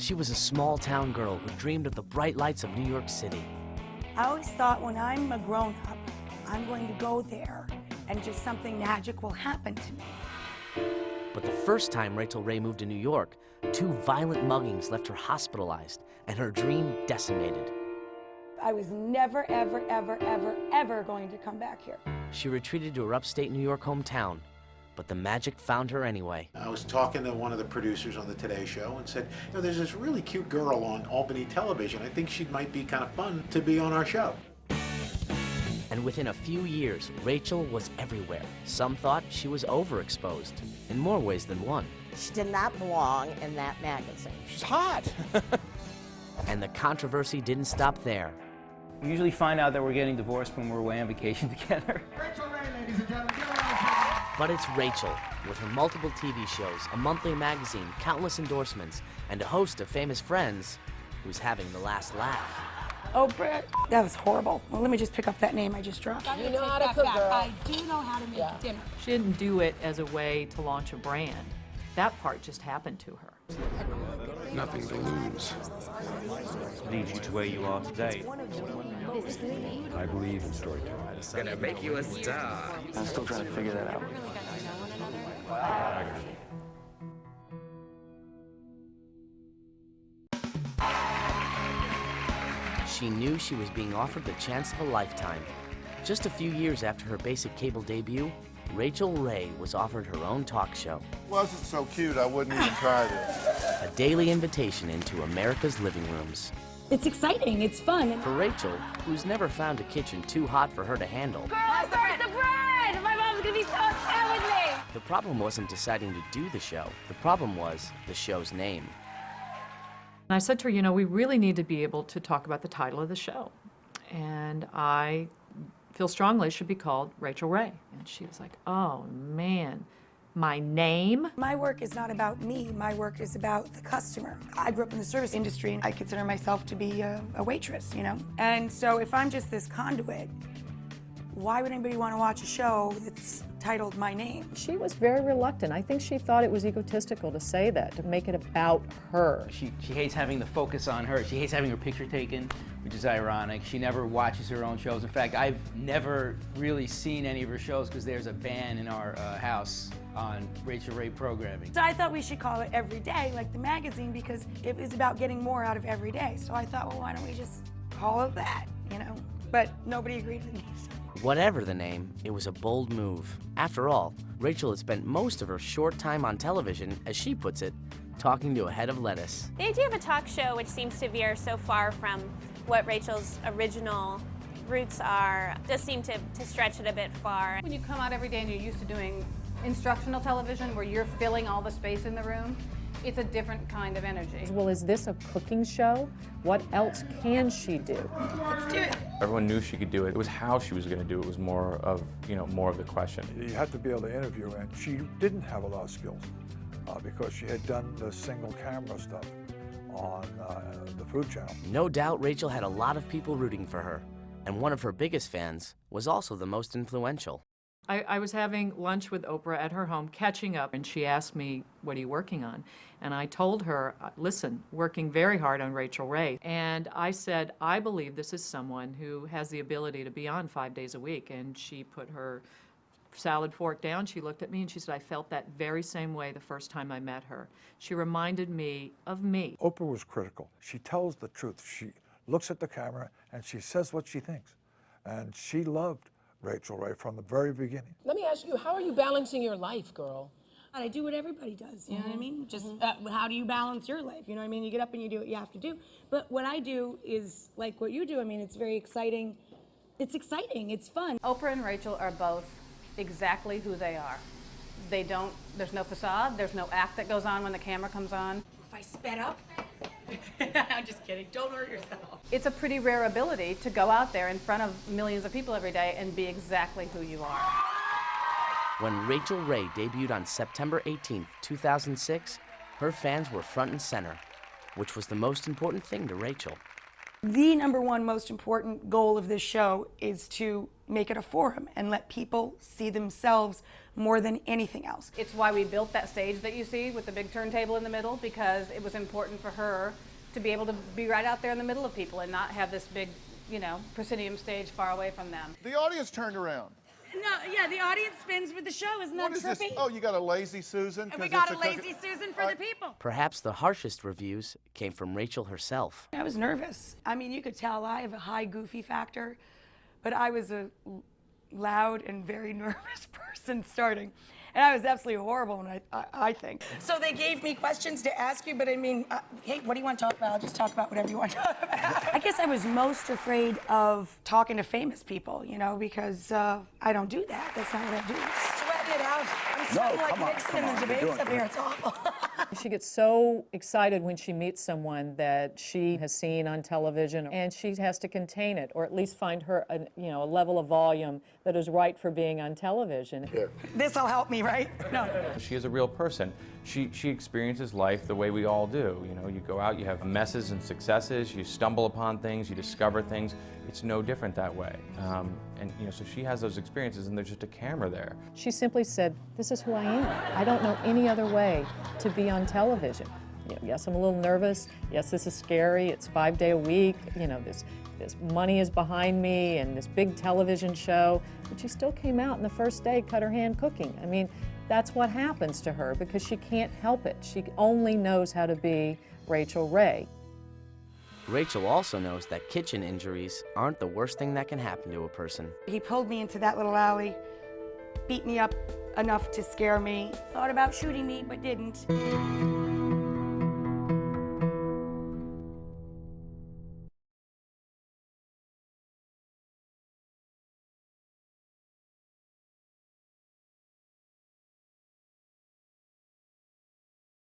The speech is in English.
She was a small-town girl who dreamed of the bright lights of New York City. I always thought when I'm a grown-up, I'm going to go there and just something magic will happen to me. But the first time Rachael Ray moved to New York, 2 violent muggings left her hospitalized and her dream decimated. I was never, ever, ever, ever, ever going to come back here. She retreated to her upstate New York hometown, but the magic found her anyway. I was talking to one of the producers on the Today Show and said, you know, there's this really cute girl on Albany television. I think she might be kind of fun to be on our show. And within a few years, Rachael was everywhere. Some thought she was overexposed, in more ways than one. She did not belong in that magazine. She's hot. And the controversy didn't stop there. We usually find out that we're getting divorced when we're away on vacation together. Rachael Ray, ladies and gentlemen. But it's Rachael, with her multiple TV shows, a monthly magazine, countless endorsements, and a host of famous friends, who's having the last laugh. Oprah, that was horrible. Well, let me just pick up that name I just dropped. You know how to cook, girl. I do know how to make dinner. She didn't do it as a way to launch a brand. That part just happened to her. Nothing to lose. Leads you to where you are today. I believe in storytelling. Gonna make you a star. I'm still trying to figure that out. Biography. She knew she was being offered the chance of a lifetime. Just a few years after her basic cable debut, Rachael Ray was offered her own talk show. Wasn't so cute, I wouldn't even try this. A daily invitation into America's living rooms. It's exciting, it's fun. For Rachael, who's never found a kitchen too hot for her to handle. Girls, where's the bread? My mom's gonna be so upset with me. The problem wasn't deciding to do the show. The problem was the show's name. And I said to her, you know, we really need to be able to talk about the title of the show. And I feel strongly it should be called Rachael Ray. And she was like, oh man, my name? My work is not about me, my work is about the customer. I grew up in the service industry and I consider myself to be a waitress, you know? And so if I'm just this conduit, why would anybody want to watch a show that's titled My Name? She was very reluctant. I think she thought it was egotistical to say that, to make it about her. She hates having the focus on her. She hates having her picture taken, which is ironic. She never watches her own shows. In fact, I've never really seen any of her shows because there's a ban in our house on Rachael Ray programming. So I thought we should call it Every Day, like the magazine, because it was about getting more out of every day. So I thought, well, why don't we just call it that, you know? But nobody agreed with me. Whatever the name, it was a bold move. After all, Rachael had spent most of her short time on television, as she puts it, talking to a head of lettuce. The idea of a talk show which seems to veer so far from what Rachael's original roots are does seem to stretch it a bit far. When you come out every day and you're used to doing instructional television where you're filling all the space in the room, it's a different kind of energy. Well, is this a cooking show? What else can she do? Let's do it. Everyone knew she could do it. It was how she was going to do it was more of, more of the question. You had to be able to interview, and she didn't have a lot of skills because she had done the single camera stuff on the Food Channel. No doubt Rachael had a lot of people rooting for her, and one of her biggest fans was also the most influential. I was having lunch with Oprah at her home, catching up, and she asked me, what are you working on? And I told her, listen, working very hard on Rachael Ray. And I said, I believe this is someone who has the ability to be on 5 days a week. And she put her salad fork down, she looked at me, and she said, I felt that very same way the first time I met her. She reminded me of me. Oprah was critical. She tells the truth. She looks at the camera and she says what she thinks. And she loved Rachael Ray from the very beginning. Let me ask you, how are you balancing your life, girl? I do what everybody does, you know what I mean? Just how do you balance your life? You know what I mean? You get up and you do what you have to do. But what I do is like what you do. I mean, it's very exciting. It's exciting, it's fun. Oprah and Rachael are both exactly who they are. There's no facade, there's no act that goes on when the camera comes on. If I sped up, I'm just kidding, don't hurt yourself. It's a pretty rare ability to go out there in front of millions of people every day and be exactly who you are. When Rachael Ray debuted on September 18th, 2006, her fans were front and center, which was the most important thing to Rachael. The number one most important goal of this show is to make it a forum and let people see themselves more than anything else. It's why we built that stage that you see with the big turntable in the middle, because it was important for her to be able to be right out there in the middle of people and not have this big, you know, proscenium stage far away from them. The audience turned around. No, yeah, the audience spins with the show. Isn't that What is trippy? this? Oh, you got a lazy Susan? And we got a lazy Susan for the people. Perhaps the harshest reviews came from Rachael herself. I was nervous. I mean, you could tell I have a high goofy factor, but I was a loud and very nervous person starting. And I was absolutely horrible, and I think. So they gave me questions to ask you, but I mean, hey, what do you want to talk about? I'll just talk about whatever you want to talk about. I guess I was most afraid of talking to famous people, you know, because I don't do that. That's not what I do. Sweating it out. I'm sweating like Nixon in the debates up here. It's awful. She gets so excited when she meets someone that she has seen on television, and she has to contain it, or at least find her a level of volume that is right for being on television. Here. This'll help me, right? No. She is a real person. She experiences life the way we all do. You know, you go out, you have messes and successes, you stumble upon things, you discover things. It's no different that way. And you know, so she has those experiences, and there's just a camera there. She simply said, "This is who I am. I don't know any other way to be on television. You know, yes, I'm a little nervous. Yes, this is scary. It's 5 days a week. You know, this money is behind me and this big television show." But she still came out, and the first day cut her hand cooking. I mean, that's what happens to her because she can't help it. She only knows how to be Rachael Ray. Rachael also knows that kitchen injuries aren't the worst thing that can happen to a person. He pulled me into that little alley, beat me up enough to scare me, thought about shooting me, but didn't.